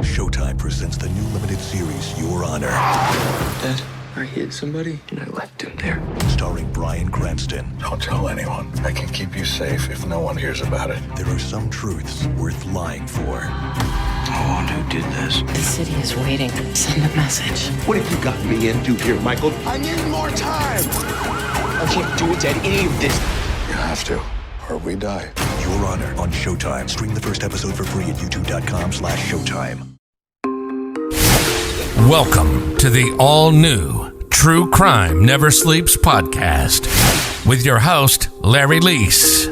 Showtime presents the new limited series, Your Honor. Dad, I hit somebody and I left him there. Starring Bryan Cranston. Don't tell anyone. I can keep you safe if no one hears about it. There are some truths worth lying for. I wonder who did this. The city is waiting. Send a message. What have you got me into here, Michael? I need more time! I can't do it, Dad. Any of this. You have to, or we die. Your Honor on Showtime. Stream the first episode for free at youtube.com/Showtime. Welcome to the all-new True Crime Never Sleeps podcast with your host, Larry Leese.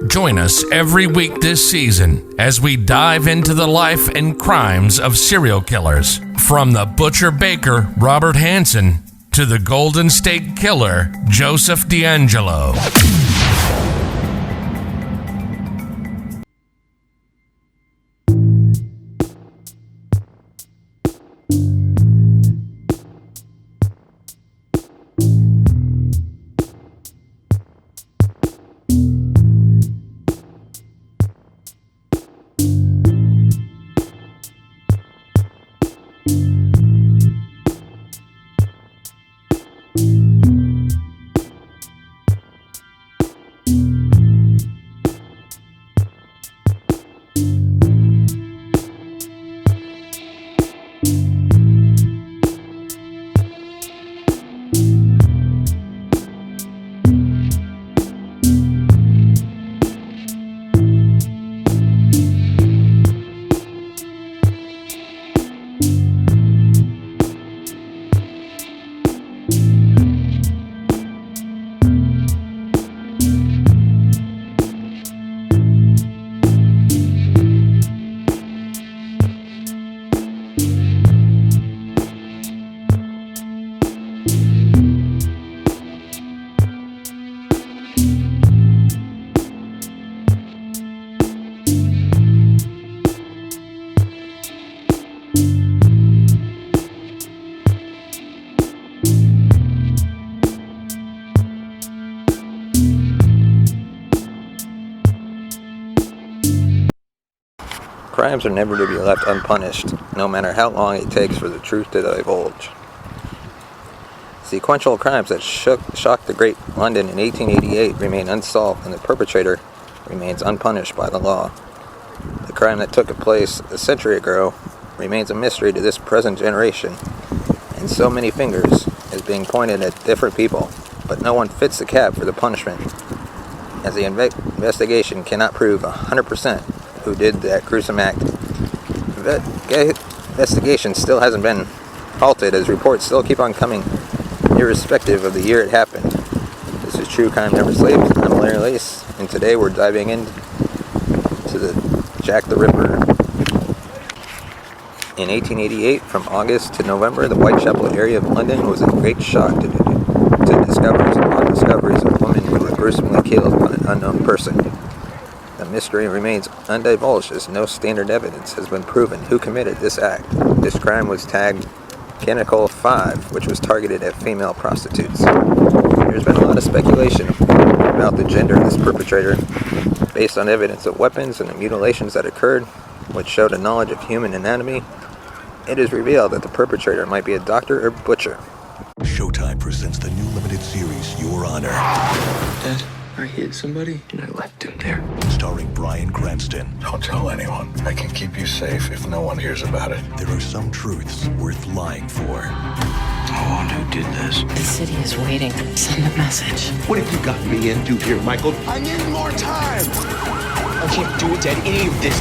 Join us every week this season as we dive into the life and crimes of serial killers, from the butcher baker Robert Hansen to the Golden State Killer Joseph DeAngelo. Crimes are never to be left unpunished, no matter how long it takes for the truth to divulge. Sequential crimes that shocked the great London in 1888 remain unsolved, and the perpetrator remains unpunished by the law. The crime that took place a century ago remains a mystery to this present generation, and so many fingers is being pointed at different people, but no one fits the cap for the punishment, as the investigation cannot prove 100% who did that gruesome act. The investigation still hasn't been halted, as reports still keep on coming, irrespective of the year it happened. This is True Crime Never Sleeps. I'm Larry Leese, and today we're diving into the Jack the Ripper. In 1888, from August to November, the Whitechapel area of London was in great shock to discoveries upon discoveries of women who were gruesomely killed by an unknown person. The mystery remains undivulged, as no standard evidence has been proven who committed this act. This crime was tagged Canonical 5, which was targeted at female prostitutes. There's been a lot of speculation about the gender of this perpetrator, based on evidence of weapons and the mutilations that occurred, which showed a knowledge of human anatomy. It is revealed that the perpetrator might be a doctor or butcher. Showtime presents the new limited series, Your Honor. Dad, I hit somebody and I left him there. Starring Bryan Cranston. Don't tell anyone. I can keep you safe if no one hears about it. There are some truths worth lying for. I wonder who did this. The city is waiting. Send a message. What have you got me into here, Michael? I need more time! I can't do it, Dad. Any of this.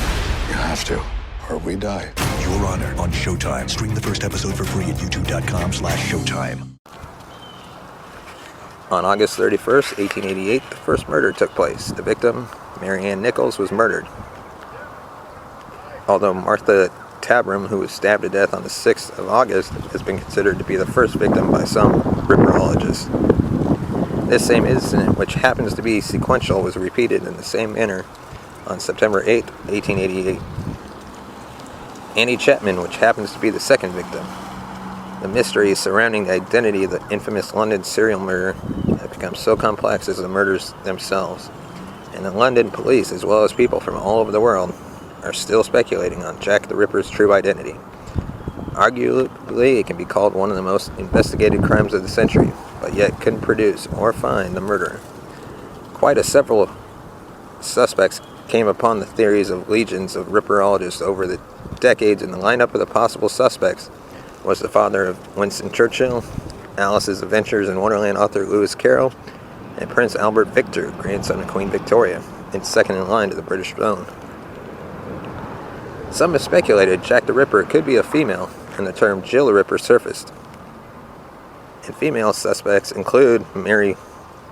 You have to, or we die. Your Honor on Showtime. Stream the first episode for free at youtube.com/Showtime. On August 31st, 1888, the first murder took place. The victim, Mary Ann Nichols, was murdered. Although Martha Tabram, who was stabbed to death on the 6th of August, has been considered to be the first victim by some ripperologists. This same incident, which happens to be sequential, was repeated in the same manner on September 8, 1888. Annie Chapman, which happens to be the second victim. The mystery surrounding the identity of the infamous London serial murderer have become so complex as the murders themselves, and the London police, as well as people from all over the world, are still speculating on Jack the Ripper's true identity. Arguably, it can be called one of the most investigated crimes of the century, but yet couldn't produce or find the murderer. Quite several suspects came upon the theories of legions of Ripperologists over the decades, and the lineup of the possible suspects was the father of Winston Churchill, Alice's Adventures in Wonderland author Lewis Carroll, and Prince Albert Victor, grandson of Queen Victoria, and second in line to the British throne. Some have speculated Jack the Ripper could be a female, and the term Jill the Ripper surfaced. And female suspects include Mary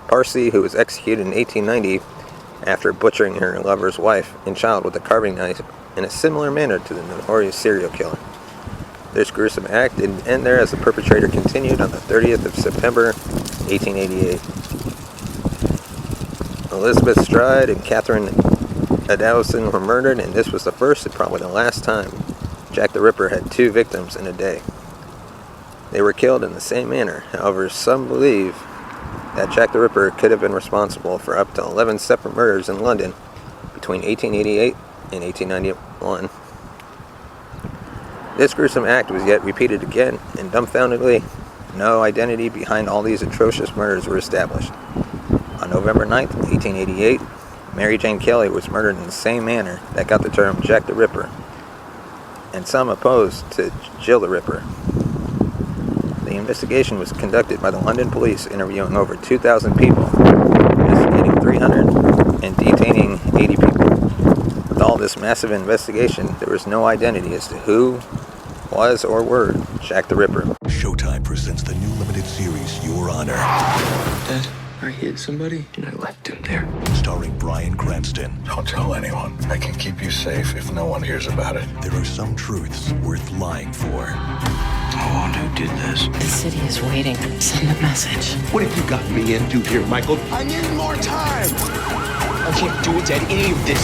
Parsi, who was executed in 1890 after butchering her lover's wife and child with a carving knife in a similar manner to the notorious serial killer. This gruesome act didn't end there, as the perpetrator continued on the 30th of September, 1888. Elizabeth Stride and Catherine Adowson were murdered, and this was the first and probably the last time Jack the Ripper had two victims in a day. They were killed in the same manner. However, some believe that Jack the Ripper could have been responsible for up to 11 separate murders in London between 1888 and 1891. This gruesome act was yet repeated again, and dumbfoundedly, no identity behind all these atrocious murders were established. On November 9th, 1888, Mary Jane Kelly was murdered in the same manner that got the term Jack the Ripper, and some opposed to Jill the Ripper. The investigation was conducted by the London police, interviewing over 2,000 people, investigating 300, and detaining 80 people. With all this massive investigation, there was no identity as to who was or were Jack the Ripper. Showtime presents the new limited series, Your Honor. Dad, I hid somebody and I left him there. Starring Bryan Cranston. Don't tell anyone. I can keep you safe if no one hears about it. There are some truths worth lying for. Who did this? The city is waiting. Send a message. What have you gotten me into here, Michael? I need more time! I can't do it, Dad, any of this.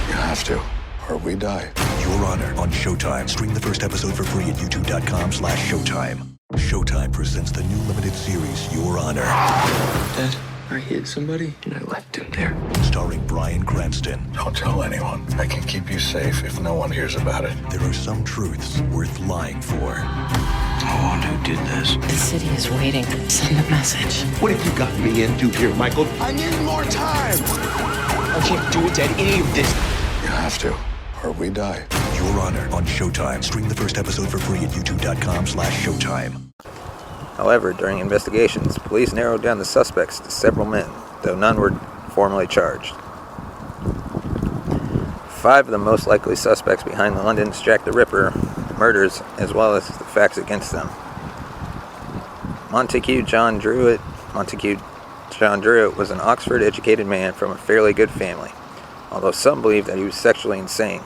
You have to, or we die. Your Honor on Showtime. Stream the first episode for free at youtube.com/Showtime. Showtime presents the new limited series, Your Honor. Dad, I hid somebody and I left him there. Starring Bryan Cranston. Don't tell anyone. I can keep you safe if no one hears about it. There are some truths worth lying for. Who did this? The city is waiting. Send a message. What have you gotten me into here, Michael? I need more time. I can't do it, Dad, any of this. You have to, or we die. Your Honor on Showtime. Stream the first episode for free at youtube.com/Showtime. However, during investigations, police narrowed down the suspects to several men, though none were formally charged. 5 of the most likely suspects behind the London's Jack the Ripper murders, as well as the facts against them. Montague John Druitt was an Oxford-educated man from a fairly good family, although some believe that he was sexually insane.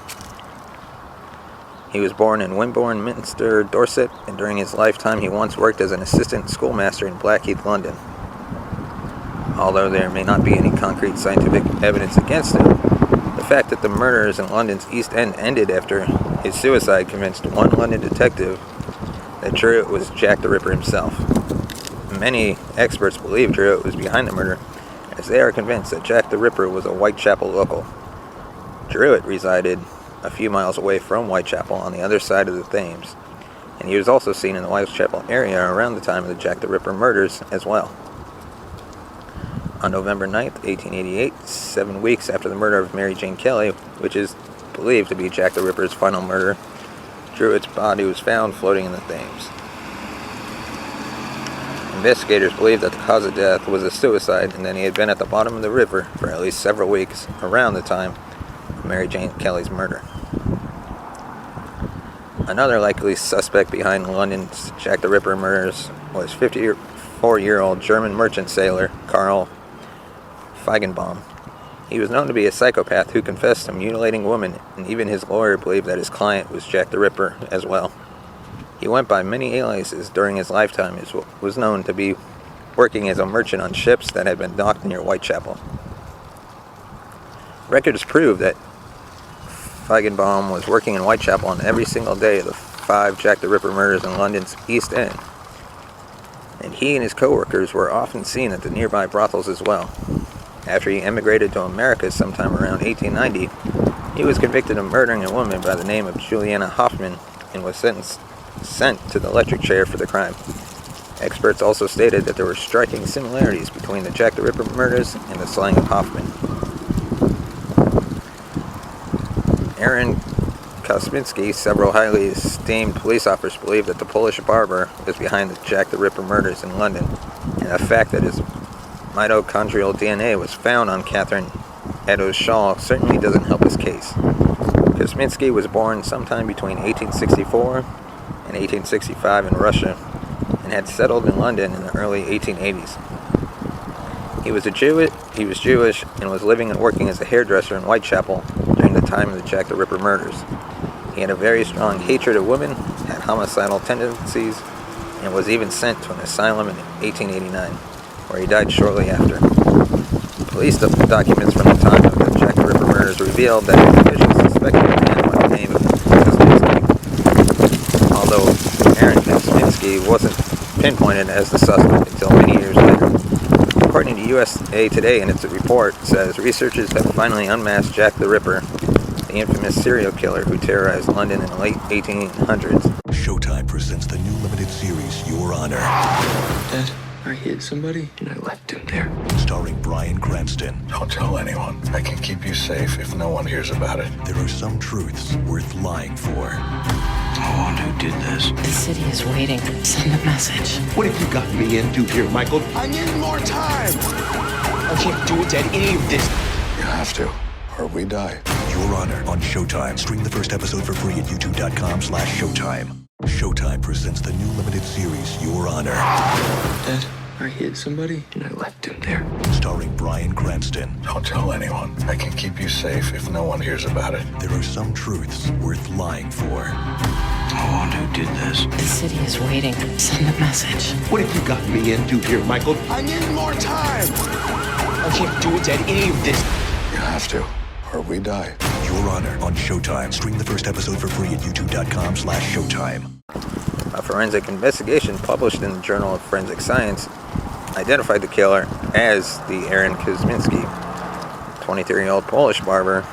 He was born in Wimborne, Minster, Dorset, and during his lifetime he once worked as an assistant schoolmaster in Blackheath, London. Although there may not be any concrete scientific evidence against him, the fact that the murders in London's East End ended after his suicide convinced one London detective that Druitt was Jack the Ripper himself. Many experts believe Druitt was behind the murder, as they are convinced that Jack the Ripper was a Whitechapel local. Druitt resided a few miles away from Whitechapel on the other side of the Thames, and he was also seen in the Whitechapel area around the time of the Jack the Ripper murders as well. On November 9th, 1888, 7 weeks after the murder of Mary Jane Kelly, which is believed to be Jack the Ripper's final murder, Druitt's body was found floating in the Thames. Investigators believe that the cause of death was a suicide, and that he had been at the bottom of the river for at least several weeks around the time of Mary Jane Kelly's murder. Another likely suspect behind London's Jack the Ripper murders was 54-year-old German merchant sailor Karl Feigenbaum. He was known to be a psychopath who confessed to mutilating women, and even his lawyer believed that his client was Jack the Ripper as well. He went by many aliases during his lifetime and was known to be working as a merchant on ships that had been docked near Whitechapel. Records prove that Feigenbaum was working in Whitechapel on every single day of the 5 Jack the Ripper murders in London's East End, and he and his co-workers were often seen at the nearby brothels as well. After he emigrated to America sometime around 1890, He was convicted of murdering a woman by the name of Juliana Hoffman and was sent to the electric chair for the crime. Experts also stated that there were striking similarities between the Jack the Ripper murders and the slaying of Hoffman. Aaron Kosminski, several highly esteemed police officers believe that the Polish barber was behind the Jack the Ripper murders in London, and the fact that his mitochondrial DNA was found on Catherine Eddowes Shaw certainly doesn't help his case. Kosminski was born sometime between 1864 and 1865 in Russia and had settled in London in the early 1880s. He was Jewish and was living and working as a hairdresser in Whitechapel during the time of the Jack the Ripper murders. He had a very strong hatred of women, had homicidal tendencies, and was even sent to an asylum in 1889, where he died shortly after. Police documents from the time of the Jack the Ripper murders revealed that his officials suspected a man by the name of Kosminski, although Aaron Kosminski wasn't pinpointed as the suspect until many years later. According to USA Today in its report, says researchers have finally unmasked Jack the Ripper, the infamous serial killer who terrorized London in the late 1800s. Showtime presents the new limited series, Your Honor. Dad, I hit somebody and I left him there. Starring Bryan Cranston. Don't tell anyone. I can keep you safe if no one hears about it. There are some truths worth lying for. I wonder who did this. The city is waiting. Send a message. What have you got me into here, Michael? I need more time. I can't do it, Dad. Any of this. You have to, or we die. Your Honor on Showtime. Stream the first episode for free at youtube.com/Showtime. Showtime presents the new limited series, Your Honor. Dad, I hit somebody and I left him there. Starring Bryan Cranston. Don't tell anyone. I can keep you safe if no one hears about it. There are some truths worth lying for. I wonder who did this. The city is waiting. Send a message. What have you got me into here, Michael? I need more time. I can't do it, Dad. Any of this. You have to, or we die. Your Honor on Showtime. Stream the first episode for free at youtube.com/Showtime. A forensic investigation published in the Journal of Forensic Science identified the killer as the Aaron Kosminski, 23-year-old Polish barber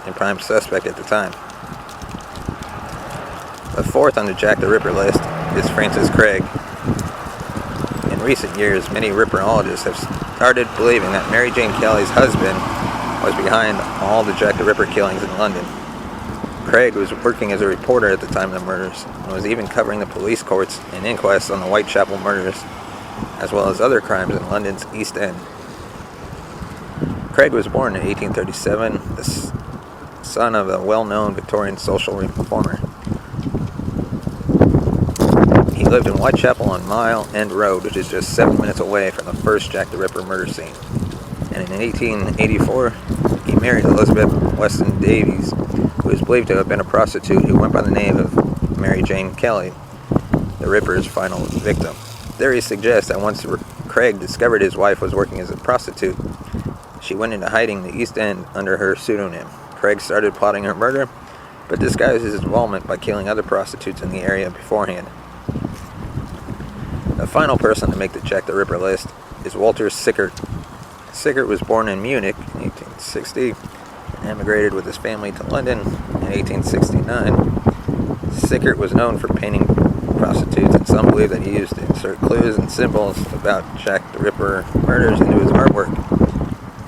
and prime suspect at the time. The fourth on the Jack the Ripper list is Francis Craig. In recent years, many Ripperologists have started believing that Mary Jane Kelly's husband was behind all the Jack the Ripper killings in London. Craig was working as a reporter at the time of the murders and was even covering the police courts and inquests on the Whitechapel murders, as well as other crimes in London's East End. Craig was born in 1837, the son of a well-known Victorian social reformer. He lived in Whitechapel on Mile End Road, which is just 7 minutes away from the first Jack the Ripper murder scene. And in 1884, he married Elizabeth Weston Davies, who is believed to have been a prostitute who went by the name of Mary Jane Kelly, the Ripper's final victim. Theories suggest that once Craig discovered his wife was working as a prostitute, she went into hiding in the East End under her pseudonym. Craig started plotting her murder, but disguised his involvement by killing other prostitutes in the area beforehand. The final person to make the Jack the Ripper list is Walter Sickert. Sickert was born in Munich in 1860 and emigrated with his family to London in 1869. Sickert was known for painting prostitutes, and some believe that he used to insert clues and symbols about Jack the Ripper murders into his artwork.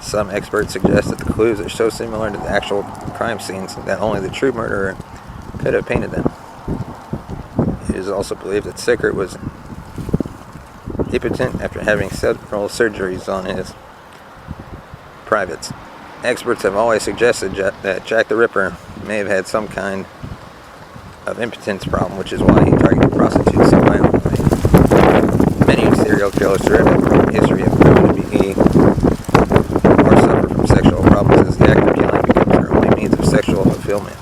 Some experts suggest that the clues are so similar to the actual crime scenes that only the true murderer could have painted them. It is also believed that Sickert was impotent after having several surgeries on his privates. Experts have always suggested that Jack the Ripper may have had some kind of impotence problem, which is why he targeted prostitutes so violently. Many serial killers throughout history have proven to be or suffer from sexual problems, as the act of killing becomes their only means of sexual fulfillment.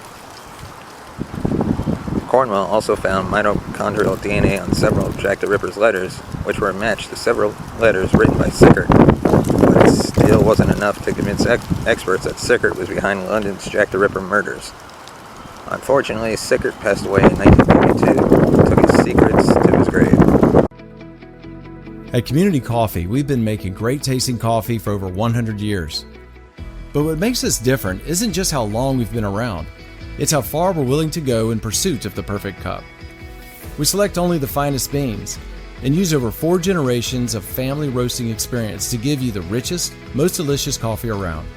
Cornwell also found mitochondrial DNA on several of Jack the Ripper's letters, which were matched to several letters written by Sickert, but it still wasn't enough to convince experts that Sickert was behind London's Jack the Ripper murders. Unfortunately, Sickert passed away in 1942 and took his secrets to his grave. At Community Coffee, we've been making great tasting coffee for over 100 years. But what makes us different isn't just how long we've been around, it's how far we're willing to go in pursuit of the perfect cup. We select only the finest beans and use over 4 generations of family roasting experience to give you the richest, most delicious coffee around.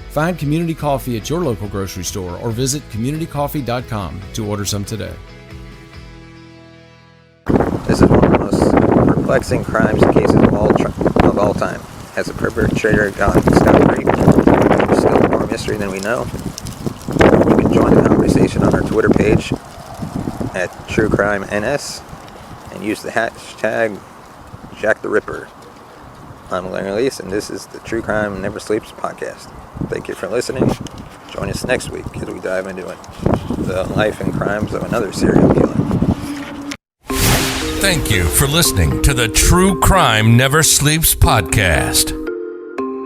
Find Community Coffee at your local grocery store or visit communitycoffee.com to order some today. This is one of the most perplexing crimes and cases of all time. Has the perpetrator gotten scot-free? There's still more mystery than we know. You can join the conversation on our Twitter page at TrueCrimeNS and use the hashtag Jack the Ripper. I'm Larry Lease, and this is the True Crime Never Sleeps podcast. Thank you for listening. Join us next week as we dive into the life and crimes of another serial killer. Thank you for listening to the True Crime Never Sleeps podcast.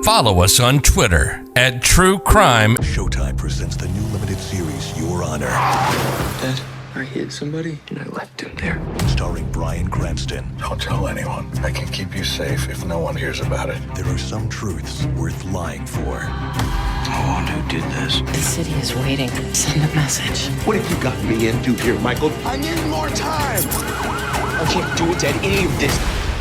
Follow us on Twitter at True Crime. Showtime presents the new limited series, Your Honor. Dad, I hit somebody and I left him there. Starring Bryan Cranston. Don't tell anyone. I can keep you safe if no one hears about it. There are some truths worth lying for. Who did this? The city is waiting. Send a message. What have you got me into here, Michael? I need more time. I can't do it, Dad. Any of this.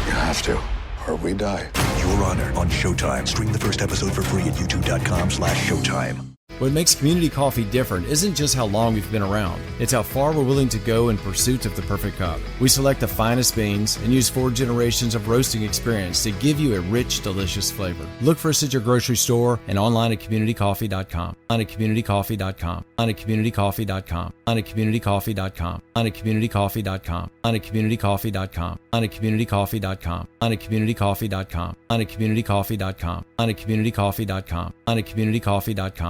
You have to, or we die. Your Honor on Showtime. Stream the first episode for free at youtube.com/Showtime. What makes Community Coffee different isn't just how long we've been around, it's how far we're willing to go in pursuit of the perfect cup. We select the finest beans and use 4 generations of roasting experience to give you a rich, delicious flavor. Look for us at your grocery store and online at communitycoffee.com. On at communitycoffee.com. On at communitycoffee.com. On at communitycoffee.com. On at communitycoffee.com. On at communitycoffee.com. On at communitycoffee.com. On at communitycoffee.com. On at communitycoffee.com. On at communitycoffee.com. On at communitycoffee.com.